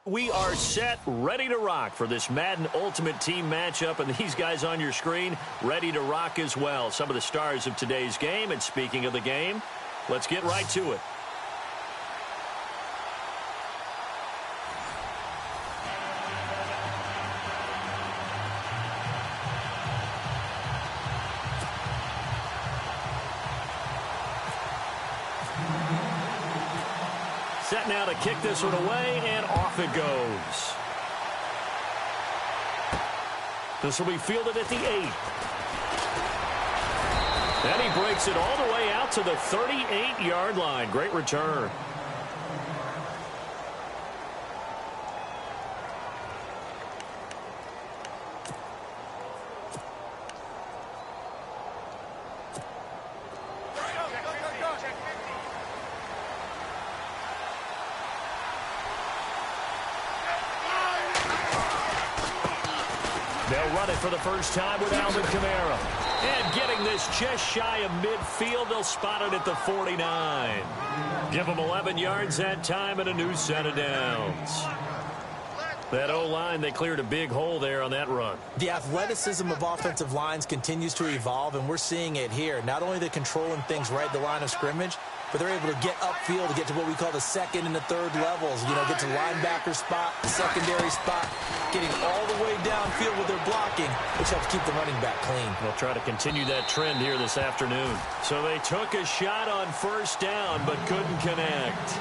We are set, ready to rock for this Madden Ultimate Team matchup, and these guys on your screen ready to rock as well. Some of the stars of today's game, and speaking of the game, let's get right to it. Set now to kick this one away, and off it goes. This will be fielded at the 8. And he breaks it all the way out to the 38-yard line. Great return. They'll run it for the first time with Alvin Kamara. And getting this just shy of midfield, they'll spot it at the 49. Give them 11 yards that time and a new set of downs. That O-line, they cleared a big hole there on that run. The athleticism of offensive lines continues to evolve, and we're seeing it here. Not only are they controlling things right at the line of scrimmage, but they're able to get upfield to get to what we call the second and the third levels. You know, get to the linebacker spot, the secondary spot, getting all the way downfield with their blocking, which helps keep the running back clean. They'll try to continue that trend here this afternoon. So they took a shot on first down, but couldn't connect.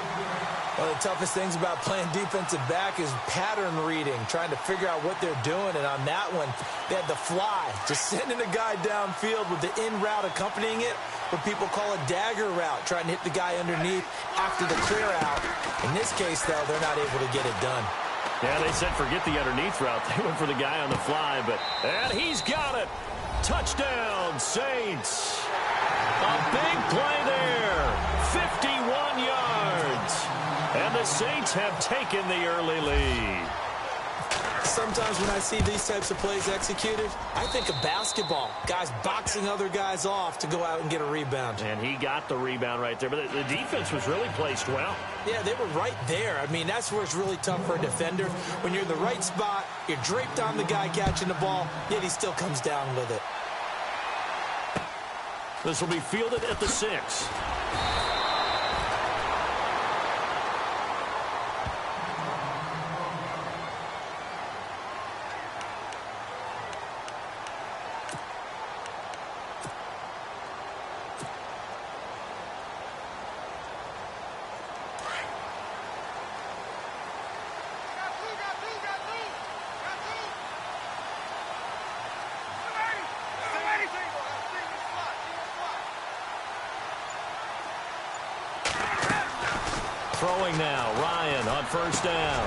One of the toughest things about playing defensive back is pattern reading, trying to figure out what they're doing. And on that one, they had the fly, just sending a guy downfield with the in route accompanying it, what people call a dagger route, trying to hit the guy underneath after the clear out. In this case, though, they're not able to get it done. Yeah, they said forget the underneath route. They went for the guy on the fly, and he's got it. Touchdown, Saints. A big play there. 51 yards. And the Saints have taken the early lead. Sometimes when I see these types of plays executed, I think of basketball. Guys boxing other guys off to go out and get a rebound. And he got the rebound right there. But the defense was really placed well. Yeah, they were right there. I mean, that's where it's really tough for a defender. When you're in the right spot, you're draped on the guy catching the ball, yet he still comes down with it. This will be fielded at the 6. Throwing now, Ryan on first down.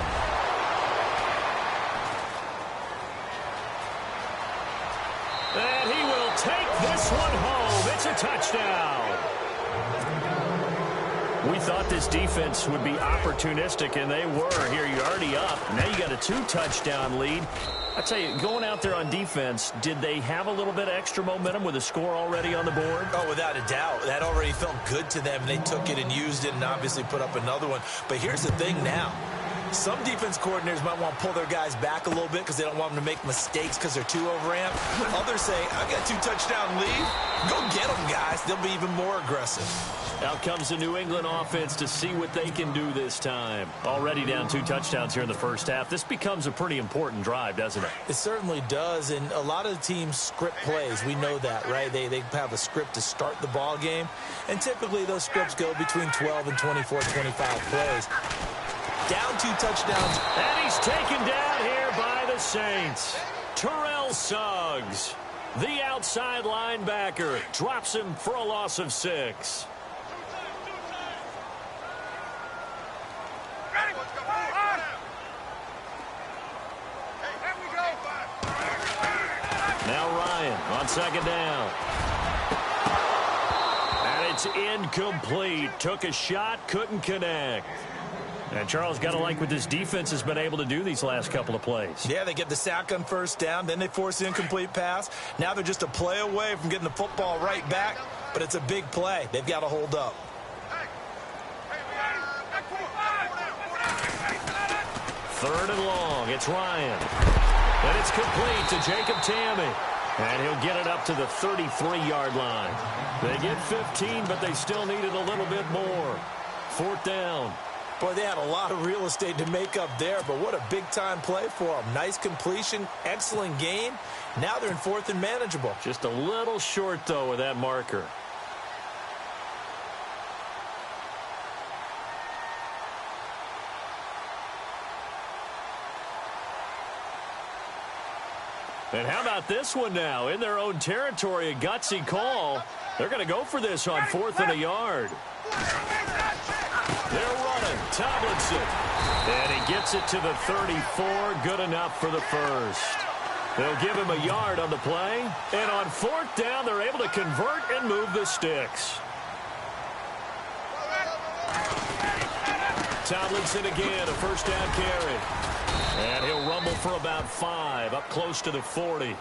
And he will take this one home. It's a touchdown. We thought this defense would be opportunistic, and they were. Here, you're already up. Now you got a 2-touchdown lead. I tell you, going out there on defense, did they have a little bit of extra momentum with a score already on the board? Oh, without a doubt. That already felt good to them. They took it and used it and obviously put up another one. But here's the thing now. Some defense coordinators might want to pull their guys back a little bit because they don't want them to make mistakes because they're too overamped. Others say, I got a 2-touchdown lead. Go get them, guys. They'll be even more aggressive. Out comes the New England offense to see what they can do this time. Already down 2 touchdowns here in the first half. This becomes a pretty important drive, doesn't it? It certainly does, and a lot of teams script plays. We know that, right? They have a script to start the ball game, and typically those scripts go between 12 and 24, 25 plays. Down 2 touchdowns. And he's taken down here by the Saints. Terrell Suggs, the outside linebacker, drops him for a loss of 6. Now Ryan on second down. And it's incomplete. Took a shot, couldn't connect. And Charles, got to like what this defense has been able to do these last couple of plays. Yeah, they get the sack on first down, then they force the incomplete pass. Now they're just a play away from getting the football right back, but it's a big play. They've got to hold up. Third and long. It's Ryan. And it's complete to Jacob Tammy. And he'll get it up to the 33-yard line. They get 15, but they still needed a little bit more. Fourth down. Boy, they had a lot of real estate to make up there, but what a big-time play for them. Nice completion, excellent game. Now they're in fourth and manageable. Just a little short, though, with that marker. And how about this one now? In their own territory, a gutsy call. They're going to go for this on fourth and a yard. They're running. Tomlinson. And he gets it to the 34. Good enough for the first. They'll give him a yard on the play. And on fourth down, they're able to convert and move the sticks. Tomlinson again, a first down carry. And he'll rumble for about 5, up close to the 40.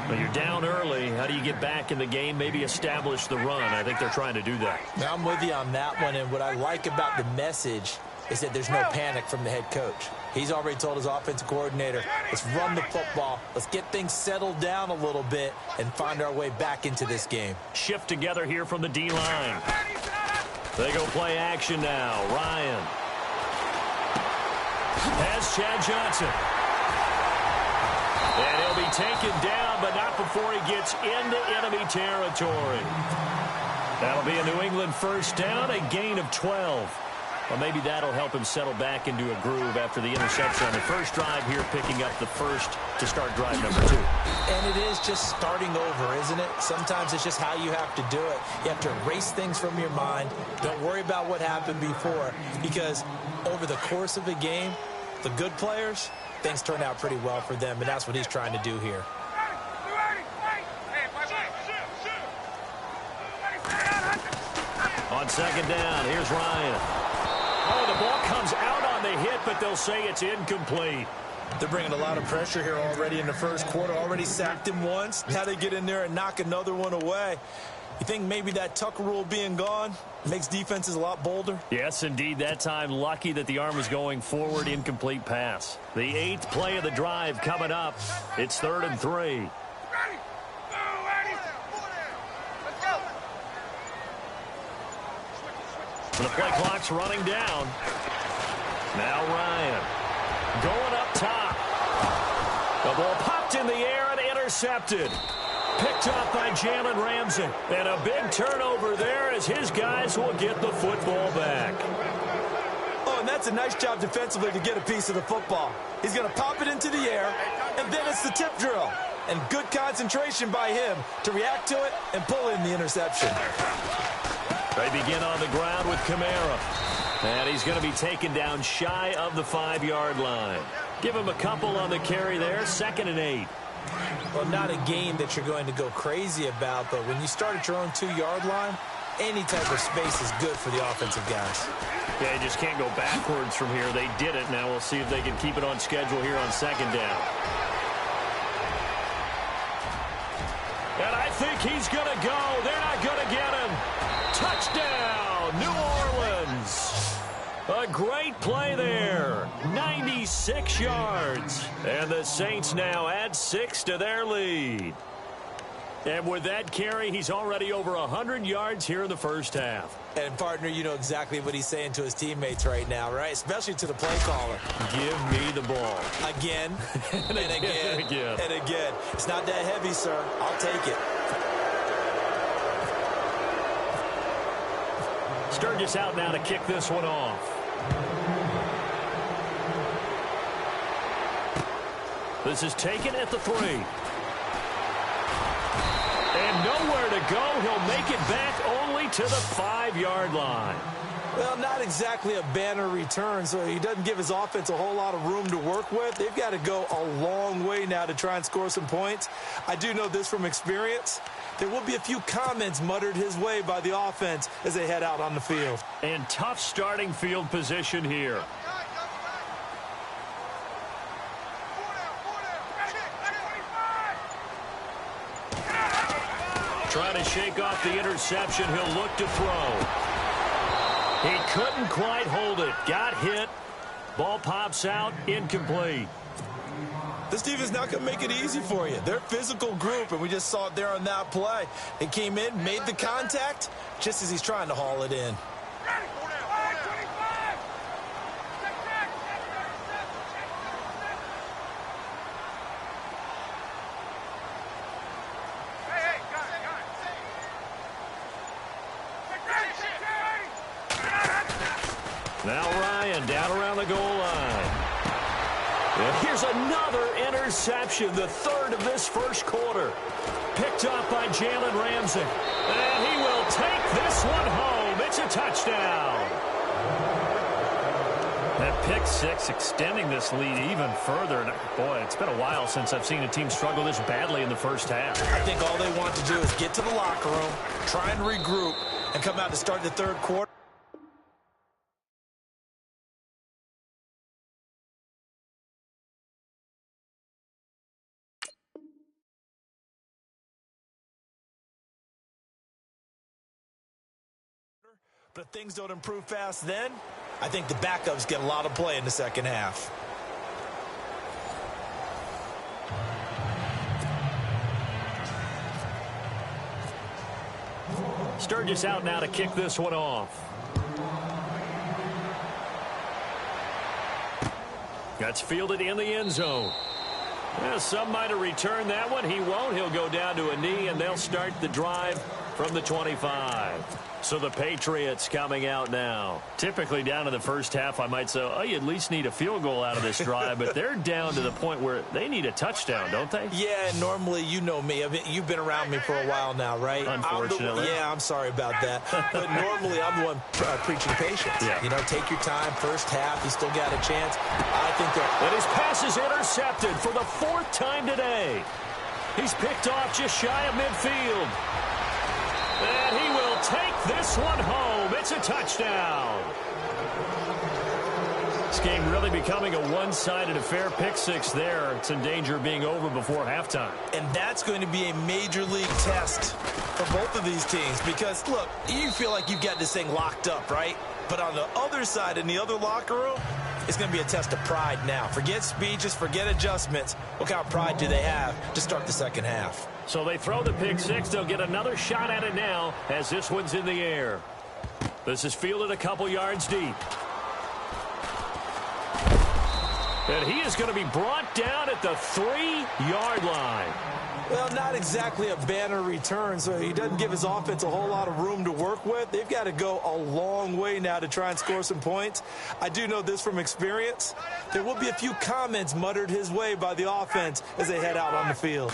But you're down early. How do you get back in the game? Maybe establish the run. I think they're trying to do that. Now, I'm with you on that one, and what I like about the message is that there's no panic from the head coach. He's already told his offensive coordinator, let's run the football, let's get things settled down a little bit and find our way back into this game. Shift together here from the D-line. They go play action now. Ryan has Chad Johnson. And he'll be taken down, but not before he gets into enemy territory. That'll be a New England first down, a gain of 12. Well, maybe that'll help him settle back into a groove after the interception on the first drive here, picking up the first to start drive number 2. And it is just starting over, isn't it? Sometimes it's just how you have to do it. You have to erase things from your mind. Don't worry about what happened before, because over the course of a game, the good players, things turn out pretty well for them, and that's what he's trying to do here. On second down, here's Ryan. Oh, the ball comes out on the hit, but they'll say it's incomplete. They're bringing a lot of pressure here already in the first quarter. Already sacked him once. Now they get in there and knock another one away. You think maybe that Tucker rule being gone makes defenses a lot bolder? Yes, indeed. That time, lucky that the arm was going forward, incomplete pass. The 8th play of the drive coming up. It's 3rd and 3. The play clock's running down. Now Ryan going up top. The ball popped in the air and intercepted. Picked up by Jalen Ramsey. And a big turnover there as his guys will get the football back. Oh, and that's a nice job defensively to get a piece of the football. He's going to pop it into the air, and then it's the tip drill. And good concentration by him to react to it and pull in the interception. They begin on the ground with Kamara. And he's going to be taken down shy of the 5-yard line. Give him a couple on the carry there. 2nd and 8. Well, not a game that you're going to go crazy about, but when you start at your own 2-yard line, any type of space is good for the offensive guys. Yeah, you just can't go backwards from here. They did it. Now we'll see if they can keep it on schedule here on 2nd down. And I think he's going to go. They're not going to get him. Touchdown, New Orleans. A great play there. 96 yards. And the Saints now add 6 to their lead. And with that carry, he's already over 100 yards here in the first half. And, partner, you know exactly what he's saying to his teammates right now, right? Especially to the play caller. Give me the ball. Again, and again, and again. and again. It's not that heavy, sir. I'll take it. Sturgis out now to kick this one off. This is taken at the 3. And nowhere to go. He'll make it back only to the 5-yard line. Well, not exactly a banner return, so he doesn't give his offense a whole lot of room to work with. They've got to go a long way now to try and score some points. I do know this from experience. There will be a few comments muttered his way by the offense as they head out on the field. And tough starting field position here. Trying to shake off the interception. He'll look to throw. He couldn't quite hold it. Got hit. Ball pops out, incomplete. This defense is not going to make it easy for you. They're a physical group, and we just saw it there on that play. They came in, made the contact, just as he's trying to haul it in. Now Ryan down around the goal line. And here's another interception, the third of this first quarter. Picked up by Jalen Ramsey. And he will take this one home. It's a touchdown. That pick six extending this lead even further. And boy, it's been a while since I've seen a team struggle this badly in the first half. I think all they want to do is get to the locker room, try and regroup, and come out to start the third quarter. But if things don't improve fast then, I think the backups get a lot of play in the second half. Sturgis out now to kick this one off. That's fielded in the end zone. Yeah, some might have returned that one. He won't. He'll go down to a knee, and they'll start the drive from the 25. So the Patriots coming out now. Typically down in the first half, I might say, oh, you at least need a field goal out of this drive. But they're down to the point where they need a touchdown, don't they? Yeah, and normally, you know me. I mean, you've been around me for a while now, right? Unfortunately. I'm sorry about that. But normally, I'm the one preaching patience. Yeah. You know, take your time. First half, you still got a chance. I think that. And his pass is intercepted for the fourth time today. He's picked off just shy of midfield. And he will take this one home. It's a touchdown. This game really becoming a one-sided affair. Pick six there. It's in danger of being over before halftime. And that's going to be a major league test for both of these teams. Because, look, you feel like you've got this thing locked up, right? But on the other side, in the other locker room, it's going to be a test of pride now. Forget speeches, forget adjustments. What kind of pride do they have to start the second half? So they throw the pick six. They'll get another shot at it now as this one's in the air. This is fielded a couple yards deep. And he is going to be brought down at the 3-yard line. Well, not exactly a banner return, so he doesn't give his offense a whole lot of room to work with. They've got to go a long way now to try and score some points. I do know this from experience. There will be a few comments muttered his way by the offense as they head out on the field.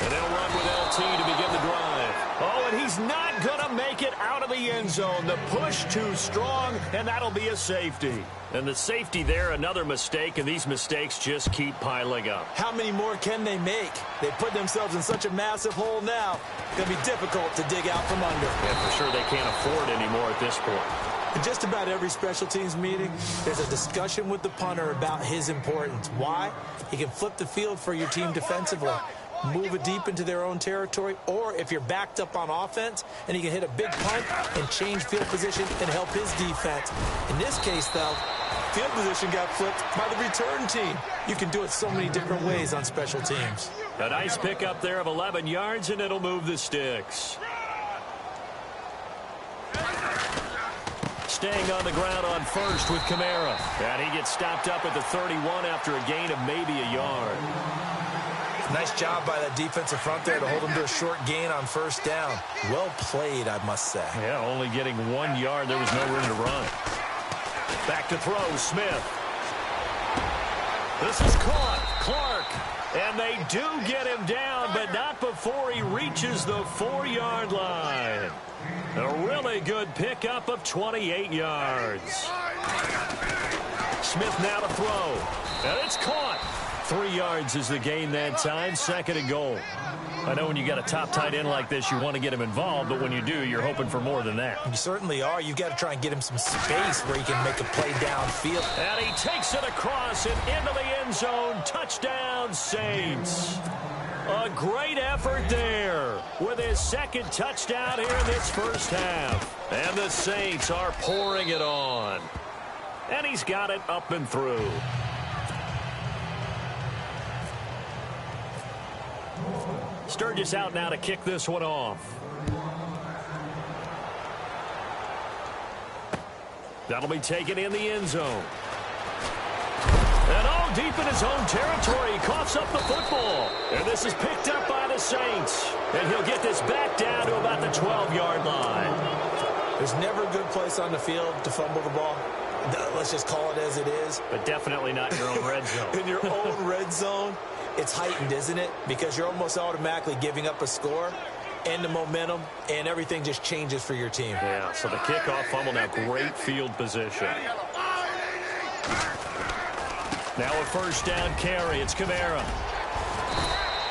And they'll run with LT to begin the drive. Oh, and he's not going to make it out of the end zone. The push too strong, and that'll be a safety. And the safety there, another mistake, and these mistakes just keep piling up. How many more can they make? They put themselves in such a massive hole now. It's going to be difficult to dig out from under. Yeah, for sure they can't afford anymore at this point. In just about every special teams meeting, there's a discussion with the punter about his importance. Why? He can flip the field for your team defensively, move it deep into their own territory, or if you're backed up on offense, and he can hit a big punt and change field position and help his defense. In this case, though, field position got flipped by the return team. You can do it so many different ways on special teams. A nice pickup there of 11 yards, and it'll move the sticks. Staying on the ground on first with Kamara. And he gets stopped up at the 31 after a gain of maybe a yard. Nice job by that defensive front there to hold him to a short gain on first down. Well played, I must say. Yeah, only getting 1 yard. There was no room to run. Back to throw, Smith. This is caught. Clark. And they do get him down, but not before he reaches the 4-yard line. A really good pickup of 28 yards. Smith now to throw. And it's caught. 3 yards is the gain that time. Second and goal. I know when you got a top tight end like this, you want to get him involved, but when you do, you're hoping for more than that. You certainly are. You've got to try and get him some space where he can make a play downfield. And he takes it across and into the end zone. Touchdown, Saints. A great effort there with his second touchdown here in this first half. And the Saints are pouring it on. And he's got it up and through. Sturgis out now to kick this one off. That'll be taken in the end zone. And all deep in his own territory, he coughs up the football. And this is picked up by the Saints. And he'll get this back down to about the 12-yard line. There's never a good place on the field to fumble the ball. Let's just call it as it is. But definitely not in your own red zone. In your own red zone, it's heightened, isn't it? Because you're almost automatically giving up a score and the momentum, and everything just changes for your team. Yeah, so the kickoff fumble, now great field position. Now a first down carry. It's Kamara.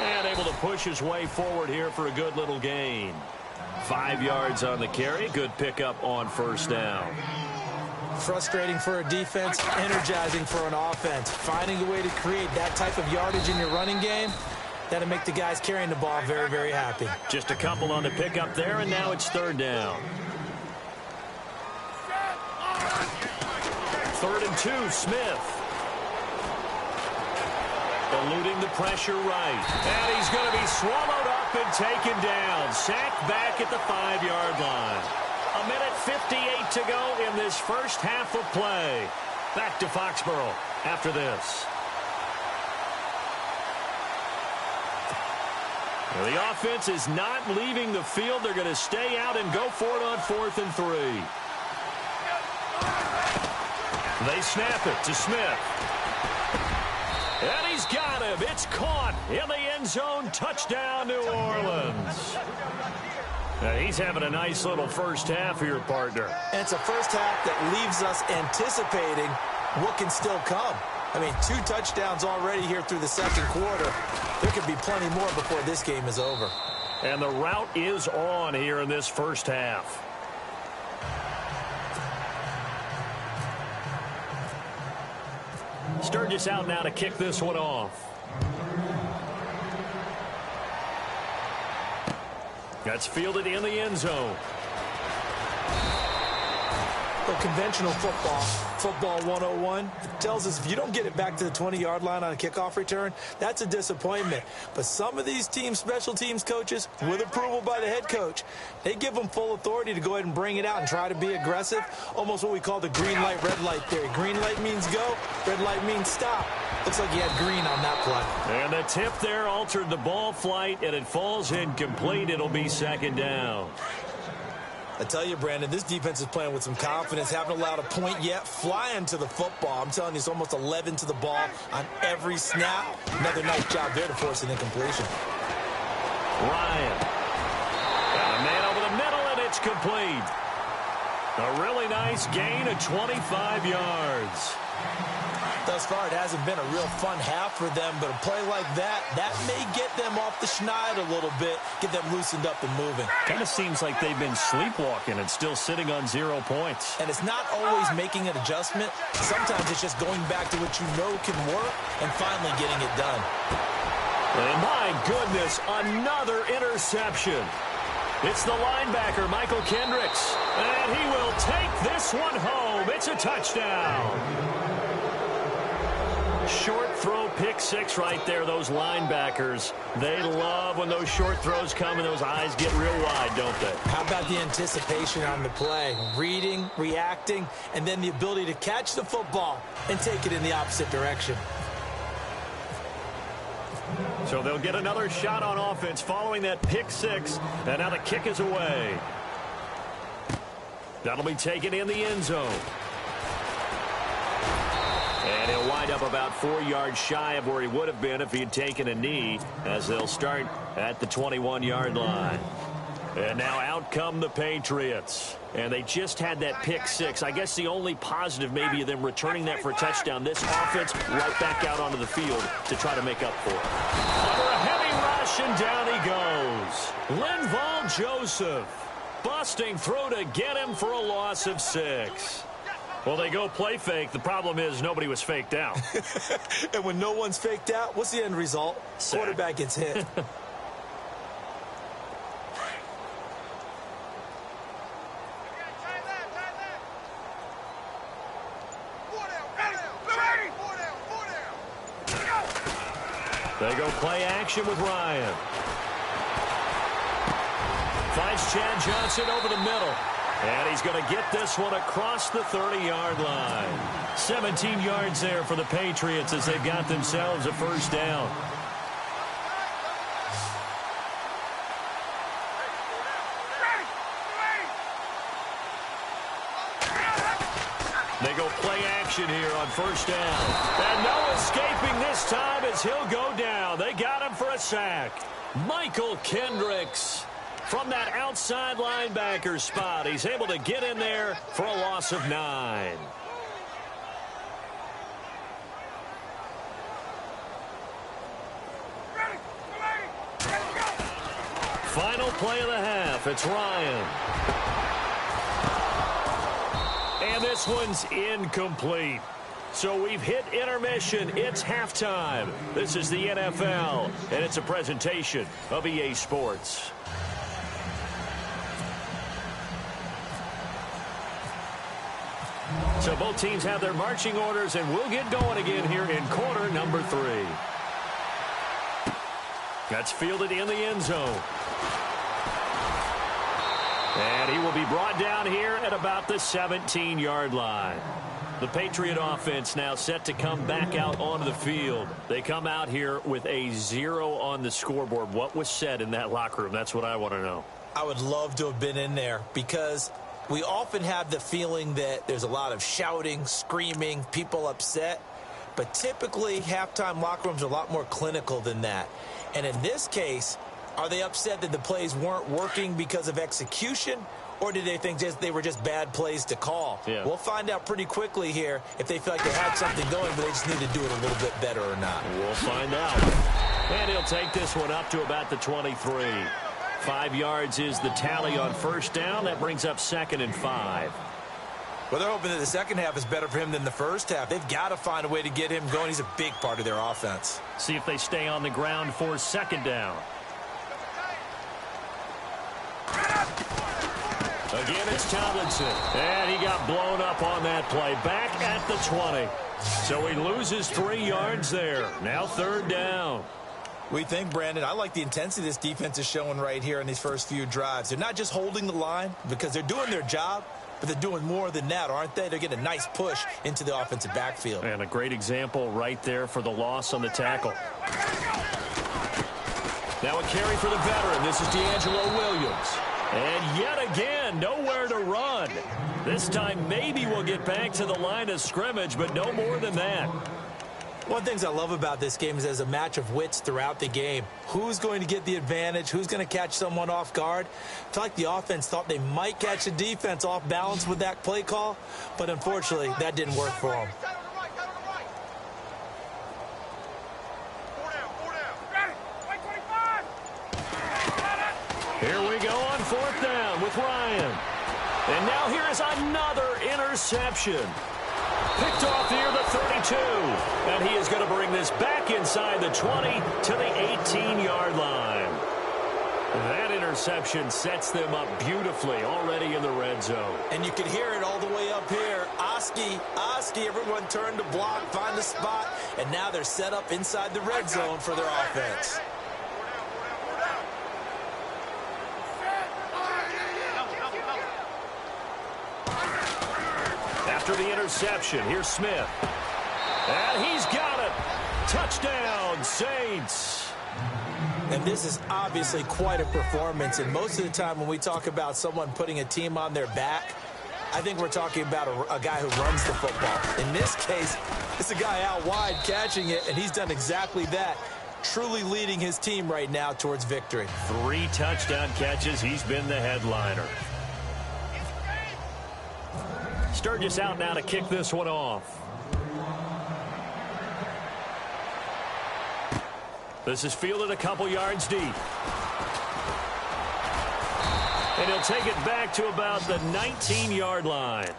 And able to push his way forward here for a good little gain. 5 yards on the carry. Good pickup on first down. Frustrating for a defense, energizing for an offense. Finding a way to create that type of yardage in your running game, that'll make the guys carrying the ball very, very happy. Just a couple on the pickup there, and now it's third down. 3rd and 2, Smith. Eluding the pressure right. And he's going to be swallowed up and taken down. Sacked back at the 5-yard line. 1:58 to go in this first half of play. Back to Foxborough after this. Well, the offense is not leaving the field. They're going to stay out and go for it on 4th and 3. They snap it to Smith. And he's got him. It's caught in the end zone. Touchdown, New Orleans. Now, he's having a nice little first half here, partner. And it's a first half that leaves us anticipating what can still come. I mean, 2 touchdowns already here through the second quarter. There could be plenty more before this game is over. And the route is on here in this first half. Sturgis out now to kick this one off. That's fielded in the end zone. Well, conventional football 101, tells us if you don't get it back to the 20-yard line on a kickoff return, that's a disappointment. But some of these teams, special teams coaches, with approval by the head coach, they give them full authority to go ahead and bring it out and try to be aggressive, almost what we call the green light, red light theory. Green light means go, red light means stop. Looks like he had green on that play. And the tip there altered the ball flight, and it falls incomplete. It'll be second down. I tell you, Brandon, this defense is playing with some confidence. Haven't allowed a point yet. Flying to the football. I'm telling you, it's almost 11 to the ball on every snap. Another nice job there to force an incompletion. Ryan. Got a man over the middle, and it's complete. A really nice gain of 25 yards. Thus far, it hasn't been a real fun half for them, but a play like that may get them off the schneid a little bit, get them loosened up and moving. Kind of seems like they've been sleepwalking and still sitting on 0 points. And it's not always making an adjustment. Sometimes it's just going back to what you know can work and finally getting it done. And my goodness, another interception. It's the linebacker, Michael Kendricks, and he will take this one home. It's a touchdown. Short throw, pick six right there. Those linebackers, they love when those short throws come and those eyes get real wide, don't they? How about the anticipation on the play? Reading, reacting, and then the ability to catch the football and take it in the opposite direction. So they'll get another shot on offense following that pick six, and now the kick is away. That'll be taken in the end zone. And he'll wind up about 4 yards shy of where he would have been if he had taken a knee, as they'll start at the 21-yard line. And now out come the Patriots. And they just had that pick six. I guess the only positive maybe of them returning that for a touchdown. This offense right back out onto the field to try to make up for it. Under a heavy rush, and down he goes. Linval Joseph busting through to get him for a loss of 6. Well, they go play fake. The problem is nobody was faked out. And when no one's faked out, what's the end result? Sack. Quarterback gets hit. They go play action with Ryan. Finds Chad Johnson over the middle. And he's going to get this one across the 30-yard line. 17 yards there for the Patriots as they've got themselves a first down. They go play action here on first down. And no escaping this time as he'll go down. They got him for a sack. Michael Kendricks from that outside linebacker spot. He's able to get in there for a loss of 9. Final play of the half. It's Ryan. And this one's incomplete. So we've hit intermission. It's halftime. This is the NFL, and it's a presentation of EA Sports. So both teams have their marching orders, and we'll get going again here in quarter number 3. That's fielded in the end zone. And he will be brought down here at about the 17-yard line. The Patriot offense now set to come back out onto the field. They come out here with a 0 on the scoreboard. What was said in that locker room? That's what I want to know. I would love to have been in there because we often have the feeling that there's a lot of shouting, screaming, people upset. But typically, halftime locker rooms are a lot more clinical than that. And in this case, are they upset that the plays weren't working because of execution, or did they think they were just bad plays to call? Yeah. We'll find out pretty quickly here if they feel like they had something going, but they just need to do it a little bit better or not. We'll find out. And he'll take this one up to about the 23. 5 yards is the tally on first down. That brings up 2nd and 5. Well, they're hoping that the second half is better for him than the first half. They've got to find a way to get him going. He's a big part of their offense. See if they stay on the ground for 2nd down. Again, it's Tomlinson. And he got blown up on that play. Back at the 20. So he loses 3 yards there. Now 3rd down. We think, Brandon, I like the intensity this defense is showing right here in these first few drives. They're not just holding the line because they're doing their job, but they're doing more than that, aren't they? They're getting a nice push into the offensive backfield. And a great example right there for the loss on the tackle. Now a carry for the veteran. This is D'Angelo Williams. And yet again, nowhere to run. This time maybe we'll get back to the line of scrimmage, but no more than that. One of the things I love about this game is there's a match of wits throughout the game. Who's going to get the advantage? Who's going to catch someone off guard? I feel like the offense thought they might catch the defense off balance with that play call, but unfortunately, that didn't work for them. Here we go on 4th down with Ryan. And now here is another interception. Picked off near the 32. And he is going to bring this back inside the 20 to the 18-yard line. That interception sets them up beautifully already in the red zone. And you can hear it all the way up here. Oski, everyone turned to block, find a spot, and now they're set up inside the red zone for their offense. After the interception, here's Smith. And he's got it. Touchdown, Saints. And this is obviously quite a performance. And most of the time when we talk about someone putting a team on their back, I think we're talking about a guy who runs the football. In this case, it's a guy out wide catching it, and he's done exactly that. Truly leading his team right now towards victory. 3 touchdown catches. He's been the headliner. Sturgis out now to kick this one off. This is fielded a couple yards deep. And he'll take it back to about the 19-yard line.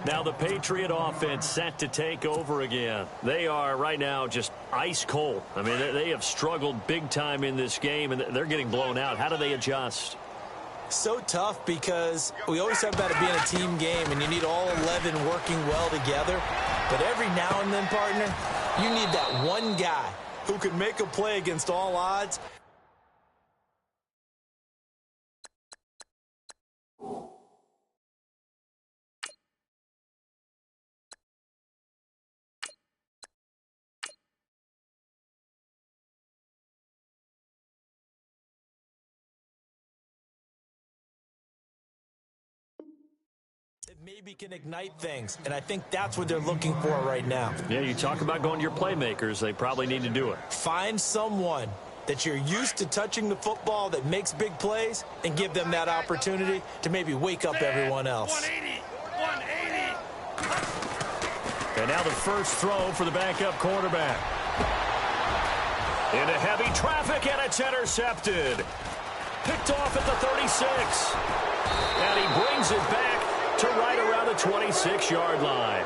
Now the Patriot offense set to take over again. They are right now just ice cold. I mean, they have struggled big time in this game, and they're getting blown out. How do they adjust? So tough because we always talk about it being a team game, and you need all 11 working well together. But every now and then, partner, you need that one guy who can make a play against all odds. It maybe can ignite things, and I think that's what they're looking for right now. Yeah, you talk about going to your playmakers. They probably need to do it. Find someone that you're used to touching the football that makes big plays and give them that opportunity to maybe wake up everyone else. 180. And now the first throw for the backup quarterback. Into heavy traffic, and it's intercepted. Picked off at the 36. And he brings it back to right around the 26-yard line.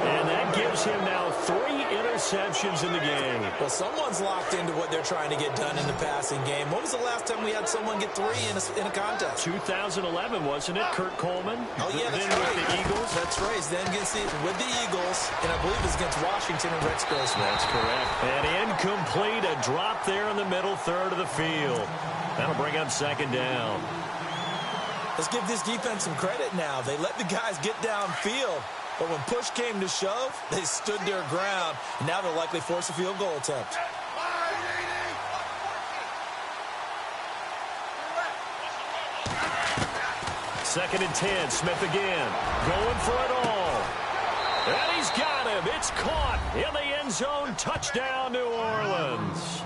And that gives him now 3 interceptions in the game. Well, someone's locked into what they're trying to get done in the passing game. When was the last time we had someone get 3 in a contest? 2011, wasn't it? Kurt Coleman? Oh, yeah, that's then right. with the Eagles? That's right. Then with the Eagles, and I believe it's against Washington and Rex Grossman. That's correct. And incomplete, a drop there in the middle third of the field. That'll bring up second down. Let's give this defense some credit now. They let the guys get downfield, but when push came to shove, they stood their ground, and now they'll likely force a field goal attempt. Second and 10, Smith again, going for it all. And he's got him. It's caught in the end zone. Touchdown, New Orleans.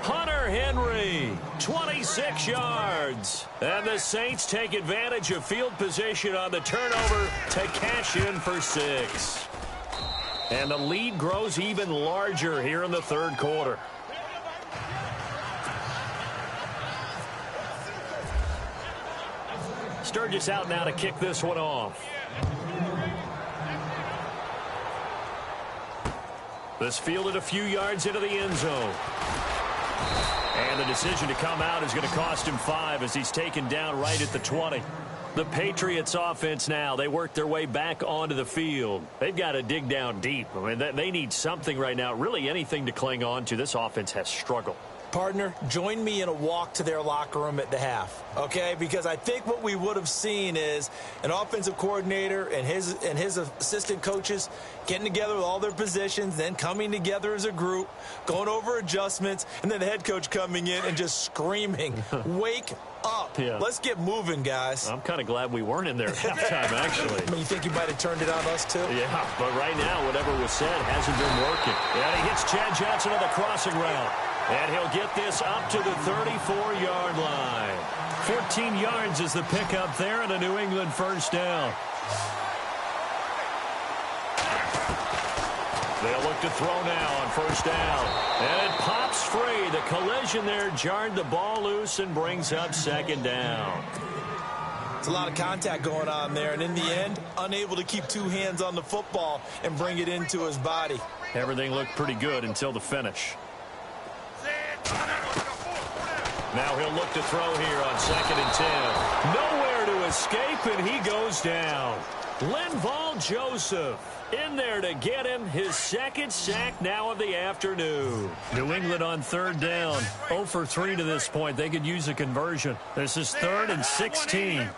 Hunter Henry, 26 yards. And the Saints take advantage of field position on the turnover to cash in for 6. And the lead grows even larger here in the third quarter. Sturgis out now to kick this one off. This fielded a few yards into the end zone. And the decision to come out is going to cost him 5 as he's taken down right at the 20. The Patriots offense now, they work their way back onto the field. They've got to dig down deep. I mean, they need something right now, really anything to cling on to. This offense has struggled. Partner, join me in a walk to their locker room at the half, okay? Because I think what we would have seen is an offensive coordinator and his assistant coaches getting together with all their positions, then coming together as a group, going over adjustments, and then the head coach coming in and just screaming, wake up. Yeah. Let's get moving, guys. I'm kind of glad we weren't in there at halftime, actually. I mean, you think you might have turned it on us, too? Yeah, but right now, whatever was said hasn't been working. And he hits Chad Johnson on the crossing route. And he'll get this up to the 34-yard line. 14 yards is the pickup there and a New England first down. They'll look to throw now on first down. And it pops free. The collision there jarred the ball loose and brings up second down. It's a lot of contact going on there, and in the end, unable to keep 2 hands on the football and bring it into his body. Everything looked pretty good until the finish. Now he'll look to throw here on second and 10. Nowhere to escape, and he goes down. Linval Joseph in there to get him his second sack now of the afternoon. New England on third down. 0 for 3 to this point. They could use a conversion. This is 3rd and 16.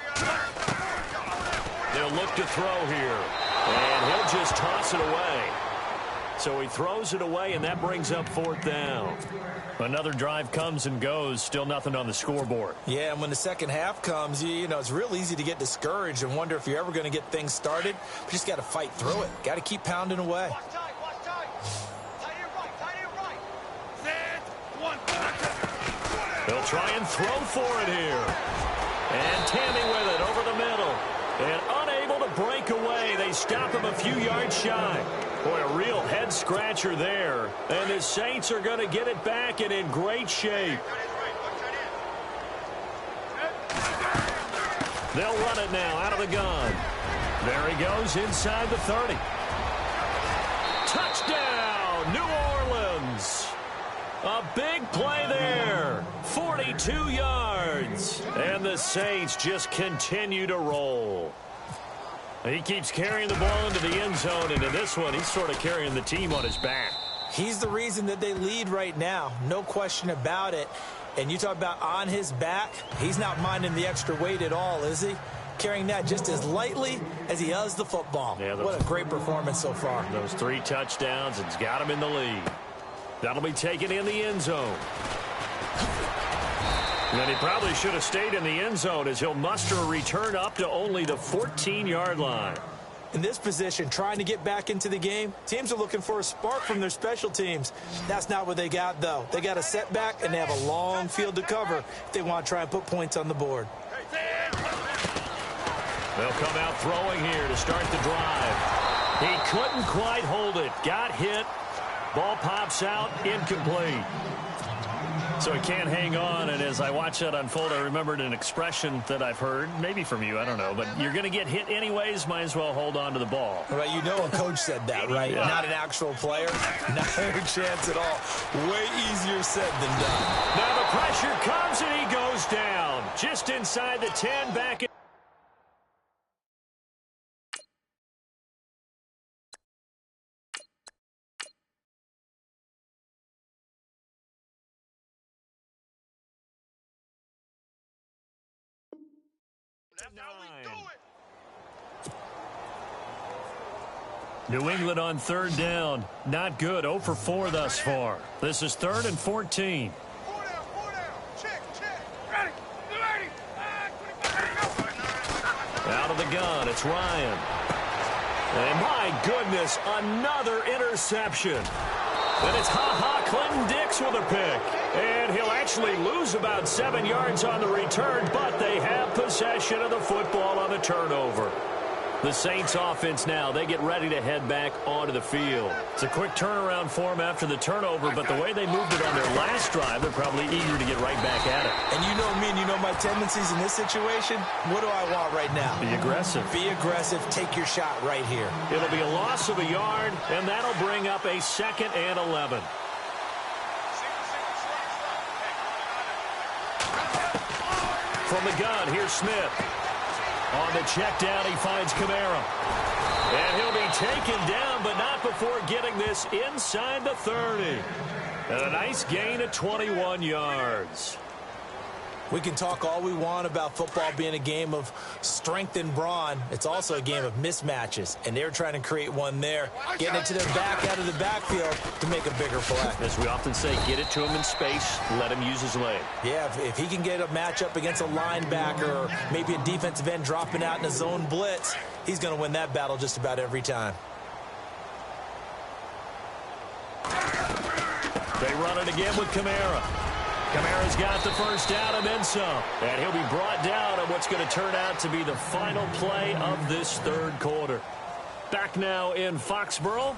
They'll look to throw here. And he'll just toss it away. So he throws it away, and that brings up 4th down. Another drive comes and goes. Still nothing on the scoreboard. Yeah, and when the second half comes, you know, it's real easy to get discouraged and wonder if you're ever going to get things started. But you just got to fight through it. Got to keep pounding away. They'll try and throw for it here. And Tammy with it over the middle. And unable to break away. They stop him a few yards shy. Boy, a real head-scratcher there. And the Saints are going to get it back and in great shape. They'll run it now out of the gun. There he goes inside the 30. Touchdown, New Orleans. A big play there. 42 yards. And the Saints just continue to roll. He keeps carrying the ball into the end zone, and in this one, he's sort of carrying the team on his back. He's the reason that they lead right now. No question about it. And you talk about on his back, he's not minding the extra weight at all, is he? Carrying that just as lightly as he does the football. Yeah, what a great performance so far. Those 3 touchdowns, it's got him in the lead. That'll be taken in the end zone. And he probably should have stayed in the end zone as he'll muster a return up to only the 14-yard line. In this position, trying to get back into the game, teams are looking for a spark from their special teams. That's not what they got, though. They got a setback, and they have a long field to cover if they want to try and put points on the board. They'll come out throwing here to start the drive. He couldn't quite hold it. Got hit. Ball pops out, incomplete. So he can't hang on, and as I watch that unfold, I remembered an expression that I've heard, maybe from you, I don't know, but you're going to get hit anyways, might as well hold on to the ball. Right, you know a coach said that, right? Yeah. Not an actual player. Not a chance at all. Way easier said than done. Now the pressure comes, and he goes down. Just inside the 10, back in. New England on 3rd down. Not good. 0 for 4 thus far. This is 3rd and 14. Out of the gun, it's Ryan. And my goodness, another interception. And it's Clinton Dix with a pick. And he'll actually lose about 7 yards on the return, but they have possession of the football on the turnover. The Saints offense now, they get ready to head back onto the field. It's a quick turnaround for them after the turnover, but the way they moved it on their last drive, they're probably eager to get right back at it. And you know me and you know my tendencies in this situation. What do I want right now? Be aggressive. Be aggressive. Take your shot right here. It'll be a loss of a yard, and that'll bring up a 2nd and 11. From the gun, here's Smith. On the check down, he finds Kamara. And he'll be taken down, but not before getting this inside the 30. And a nice gain of 21 yards. We can talk all we want about football being a game of strength and brawn. It's also a game of mismatches, and they're trying to create one there, getting it to their back out of the backfield to make a bigger play. As we often say, get it to him in space, let him use his leg. Yeah, if he can get a matchup against a linebacker or maybe a defensive end dropping out in a zone blitz, he's going to win that battle just about every time. They run it again with Kamara. Kamara's got the first down and then some. And he'll be brought down on what's going to turn out to be the final play of this 3rd quarter. Back now in Foxborough.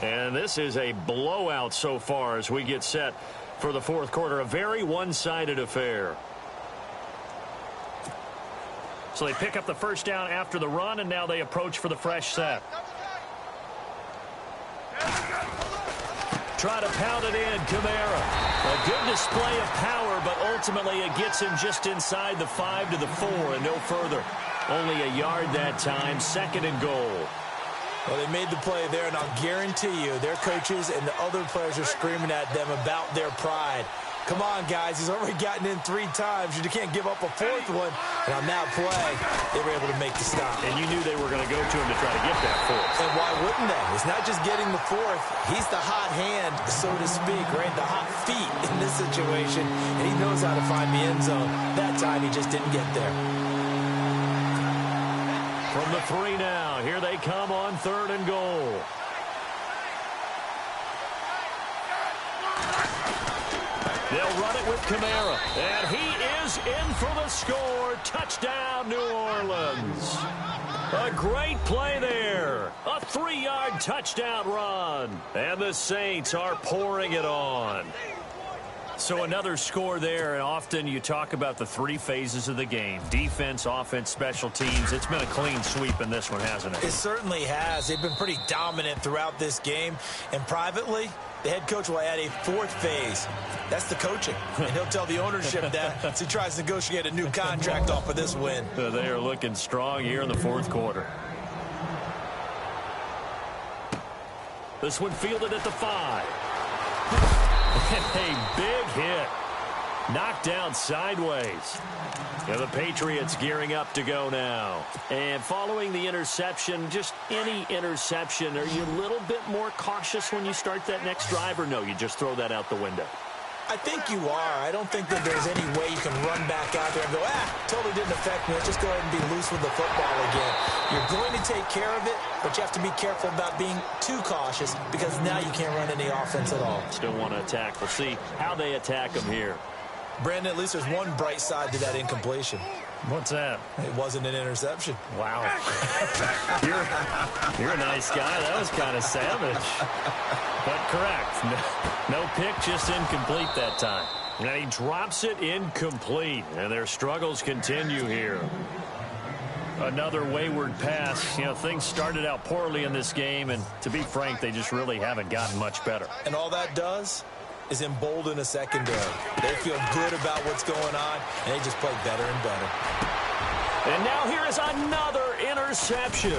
And this is a blowout so far as we get set for the 4th quarter. A very one-sided affair. So they pick up the first down after the run, and now they approach for the fresh set. Try to pound it in, Kamara. A good display of power, but ultimately it gets him just inside the 5 to the 4 and no further. Only a yard that time, 2nd and goal. Well, they made the play there, and I'll guarantee you their coaches and the other players are screaming at them about their pride. Come on, guys. He's already gotten in 3 times. You can't give up a 4th one. And on that play, they were able to make the stop. And you knew they were going to go to him to try to get that 4th. And why wouldn't they? It's not just getting the 4th. He's the hot hand, so to speak, right? The hot feet in this situation. And he knows how to find the end zone. That time, he just didn't get there. From the 3 now. Here they come on 3rd and goal. They'll run it with Kamara. And he is in for the score. Touchdown, New Orleans. A great play there. A 3-yard touchdown run. And the Saints are pouring it on. So another score there, and often you talk about the 3 phases of the game. Defense, offense, special teams. It's been a clean sweep in this one, hasn't it? It certainly has. They've been pretty dominant throughout this game. And privately, the head coach will add a 4th phase. That's the coaching. And he'll tell the ownership that as he tries to negotiate a new contract off of this win. They are looking strong here in the 4th quarter. This one fielded at the 5. And a big hit. Knocked down sideways. Yeah, the Patriots gearing up to go now. And following the interception, just any interception, are you a little bit more cautious when you start that next drive, or no, you just throw that out the window? I think you are. I don't think that there's any way you can run back out there and go, totally didn't affect me. Let's just go ahead and be loose with the football again. You're going to take care of it, but you have to be careful about being too cautious because now you can't run any offense at all. Still want to attack. We'll see how they attack them here. Brandon, at least there's one bright side to that incompletion. What's that? It wasn't an interception. Wow. You're a nice guy. That was kind of savage. But correct. No pick, just incomplete that time. And he drops it incomplete. And their struggles continue here. Another wayward pass. You know, things started out poorly in this game. And to be frank, they just really haven't gotten much better. And all that does is embolden a secondary. They feel good about what's going on, and they just play better and better. And now here is another interception.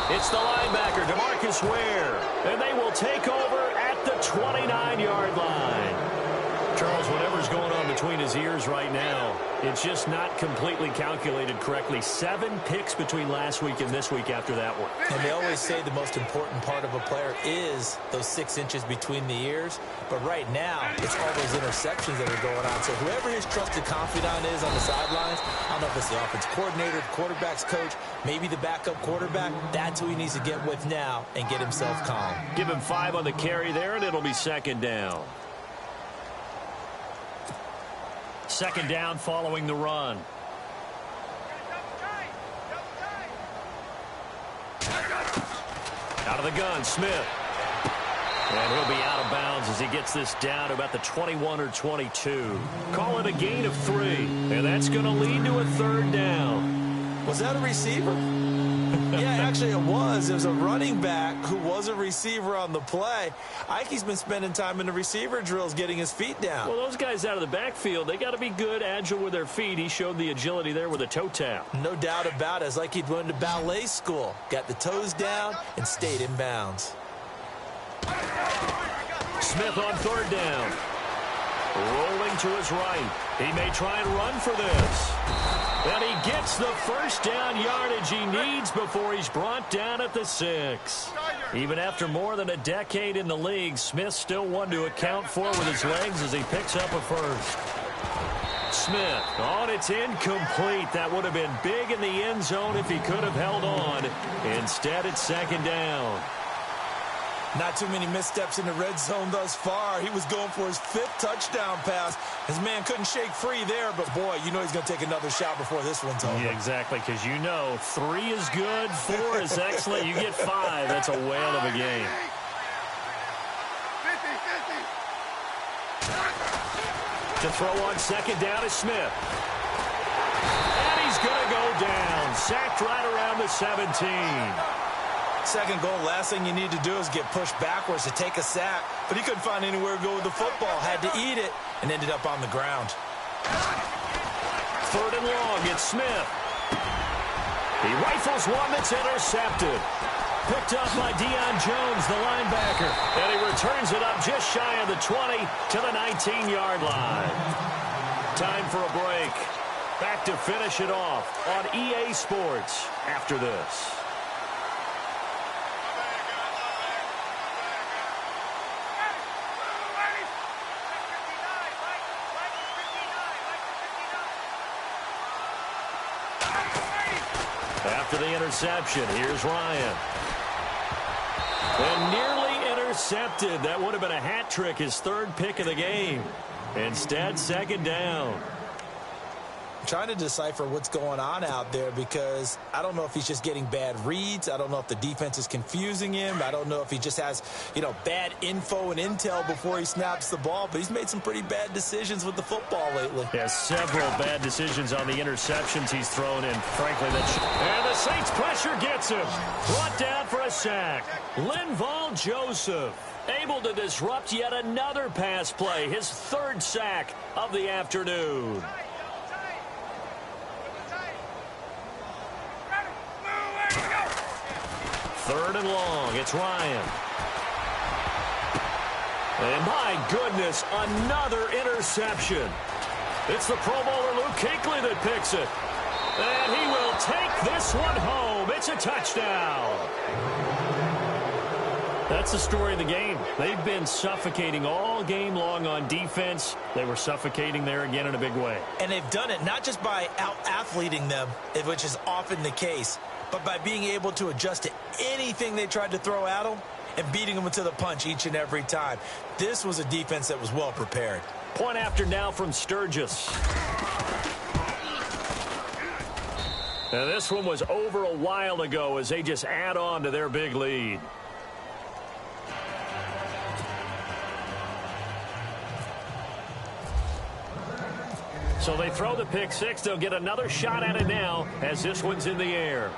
It's the linebacker, DeMarcus Ware, and they will take over at the 29-yard line. Charles, whatever's going on between his ears right now, it's just not completely calculated correctly. 7 picks between last week and this week after that one. And they always say the most important part of a player is those 6 inches between the ears. But right now, it's all those interceptions that are going on. So whoever his trusted confidant is on the sidelines, I don't know if it's the offense coordinator, the quarterback's coach, maybe the backup quarterback, that's who he needs to get with now and get himself calm. Give him 5 on the carry there, and it'll be second down. Second down following the run. Out of the gun, Smith. And he'll be out of bounds as he gets this down to about the 21 or 22. Call it a gain of 3. And that's going to lead to a third down. Was that a receiver? Yeah, actually it was. It was a running back who was a receiver on the play. Ike's been spending time in the receiver drills getting his feet down. Well, those guys out of the backfield, they got to be good, agile with their feet. He showed the agility there with a toe tap. No doubt about it. It's like he'd went to ballet school. Got the toes down and stayed in bounds. Smith on third down. Rolling to his right. He may try and run for this. And he gets the first down yardage he needs before he's brought down at the 6. Even after more than a decade in the league, Smith still one to account for with his legs as he picks up a first. Smith, it's incomplete. That would have been big in the end zone if he could have held on. Instead, it's second down. Not too many missteps in the red zone thus far. He was going for his 5th touchdown pass. His man couldn't shake free there, but boy, you know he's going to take another shot before this one's over. Yeah, exactly, because you know 3 is good, 4 is excellent. You get 5, that's a whale of a game. 50-50. To throw on second down is Smith. And he's going to go down. Sacked right around the 17. Second goal, last thing you need to do is get pushed backwards to take a sack. But he couldn't find anywhere to go with the football. Had to eat it and ended up on the ground. Third and long, it's Smith. He rifles one that's intercepted. Picked up by Deion Jones, the linebacker. And he returns it up just shy of the 20 to the 19-yard line. Time for a break. Back to finish it off on EA Sports after this. After the interception, here's Ryan. And nearly intercepted. That would have been a hat trick, his 3rd pick of the game. Instead, second down. I'm trying to decipher what's going on out there because I don't know if he's just getting bad reads. I don't know if the defense is confusing him. I don't know if he just has, bad info and intel before he snaps the ball. But he's made some pretty bad decisions with the football lately. Yeah, several bad decisions on the interceptions he's thrown in. Frankly, and the Saints pressure gets him. Brought down for a sack. Linval Joseph able to disrupt yet another pass play. His 3rd sack of the afternoon. Third and long. It's Ryan. And my goodness, another interception. It's the Pro Bowler Luke Kuechly that picks it. And he will take this one home. It's a touchdown. That's the story of the game. They've been suffocating all game long on defense. They were suffocating there again in a big way. And they've done it not just by out-athleting them, which is often the case, but by being able to adjust to anything they tried to throw at them and beating them to the punch each and every time. This was a defense that was well prepared. Point after now from Sturgis. And this one was over a while ago as they just add on to their big lead. So they throw the pick six. They'll get another shot at it now as this one's in the air.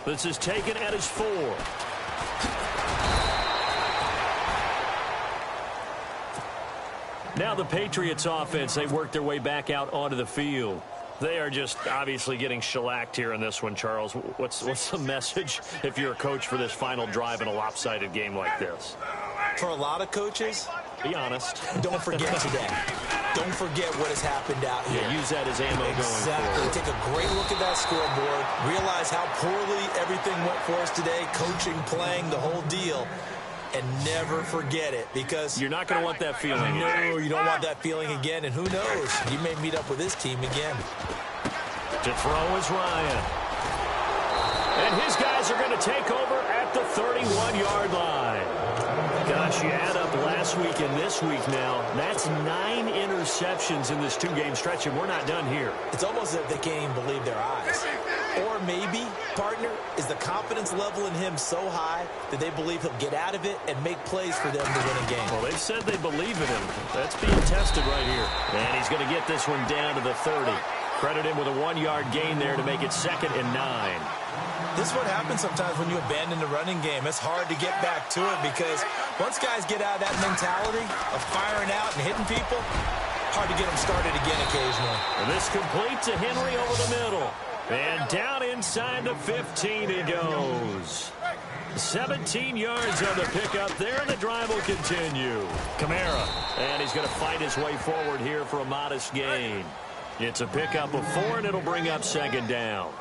This is taken at his 4. Now the Patriots offense, they work their way back out onto the field. They are just obviously getting shellacked here in this one, Charles. What's the message if you're a coach for this final drive in a lopsided game like this? For a lot of coaches, be honest. Don't forget today. Don't forget what has happened out here. Yeah, use that as ammo going forward. Take a great look at that scoreboard. Realize how poorly everything went for us today. Coaching, playing, the whole deal. And never forget it, because you're not going to want that feeling. No, you don't want that feeling again. And who knows? You may meet up with this team again. To throw is Ryan. And his guys are going to take over at the 31-yard line. Gosh, you add up last week and this week now. That's 9 interceptions in this 2-game stretch, and we're not done here. It's almost as if they can't even believe their eyes. Or maybe, partner, is the confidence level in him so high that they believe he'll get out of it and make plays for them to win a game. Well, they've said they believe in him. That's being tested right here. And he's going to get this one down to the 30. Credit him with a 1-yard gain there to make it 2nd and 9. This is what happens sometimes when you abandon the running game. It's hard to get back to it because once guys get out of that mentality of firing out and hitting people, hard to get them started again occasionally. And this complete to Henry over the middle. And down inside the 15 he goes. 17 yards on the pickup there, and the drive will continue. Kamara, and he's going to fight his way forward here for a modest gain. It's a pickup of 4, and it'll bring up 2nd down.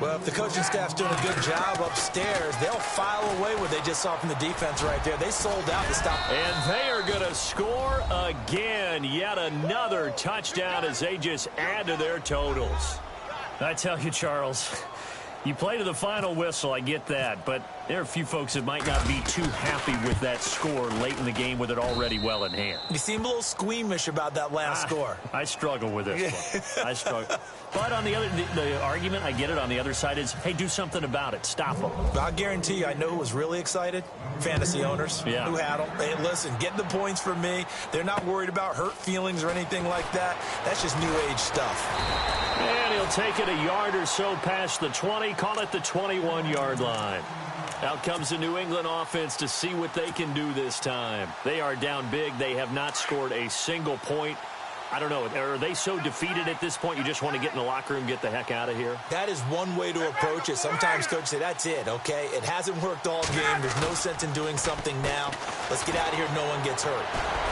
Well, if the coaching staff's doing a good job upstairs, they'll file away what they just saw from the defense right there. They sold out to stop. And they are going to score again. Yet another touchdown as they just add to their totals. I tell you, Charles, you play to the final whistle, I get that, but there are a few folks that might not be too happy with that score late in the game with it already well in hand. You seem a little squeamish about that last score. I struggle with this one. I struggle. But on the other, the argument, I get it, on the other side is, hey, do something about it. Stop them. I guarantee you, I know who was really excited. Fantasy owners who had them. Hey, listen, get the points for me. They're not worried about hurt feelings or anything like that. That's just new age stuff. And he'll take it a yard or so past the 20, call it the 21-yard line. Out comes the New England offense to see what they can do this time. They are down big. They have not scored a single point. I don't know. Are they so defeated at this point you just want to get in the locker room, get the heck out of here? That is one way to approach it. Sometimes coaches say, that's it, okay? It hasn't worked all game. There's no sense in doing something now. Let's get out of here. No one gets hurt.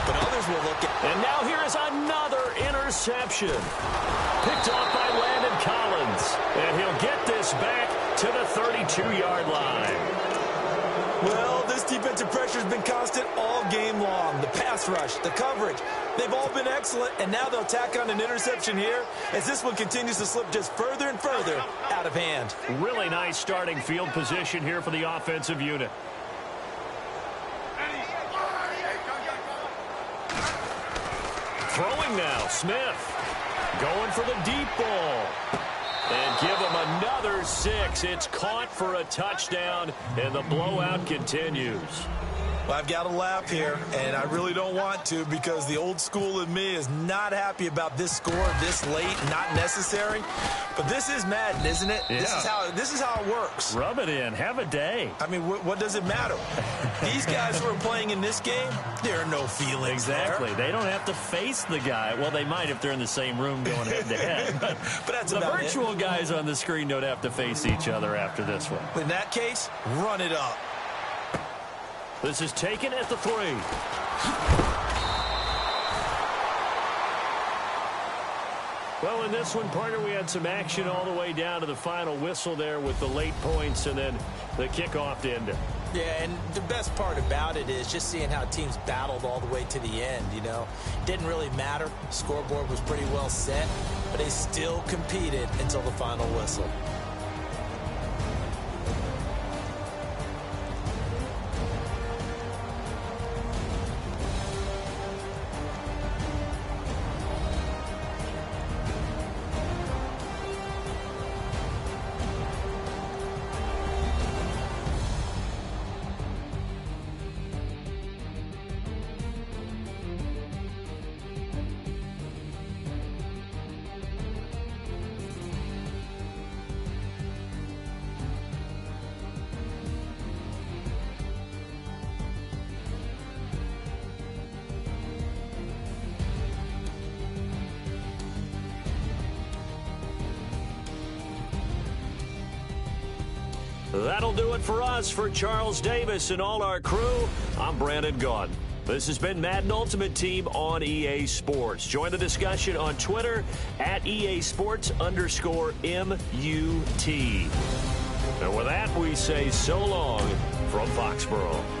But others will look at... And now here is another interception. Picked off by Landon Collins. And he'll get this back to the 32-yard line. Well, this defensive pressure has been constant all game long. The pass rush, the coverage, they've all been excellent, and now they'll tack on an interception here as this one continues to slip just further and further out of hand. Really nice starting field position here for the offensive unit. Throwing now, Smith. Going for the deep ball. And give him another 6. It's caught for a touchdown, and the blowout continues. Well, I've got to laugh here, and I really don't want to because the old school in me is not happy about this score this late, not necessary. But this is Madden, isn't it? Yeah. This is how it works. Rub it in. Have a day. I mean, what does it matter? These guys who are playing in this game, there are no feelings Exactly. there. They don't have to face the guy. Well, they might if they're in the same room going head-to-head. But that's the about virtual guys on the screen don't have to face each other after this one. In that case, run it up. This is taken at the 3. Well, in this one, partner, we had some action all the way down to the final whistle there with the late points and then the kickoff to end it. Yeah, and the best part about it is just seeing how teams battled all the way to the end, you know. Didn't really matter. Scoreboard was pretty well set, but they still competed until the final whistle. That'll do it for us. For Charles Davis and all our crew, I'm Brandon Gaudin. This has been Madden Ultimate Team on EA Sports. Join the discussion on Twitter at EA Sports_MUT. And with that, we say so long from Foxborough.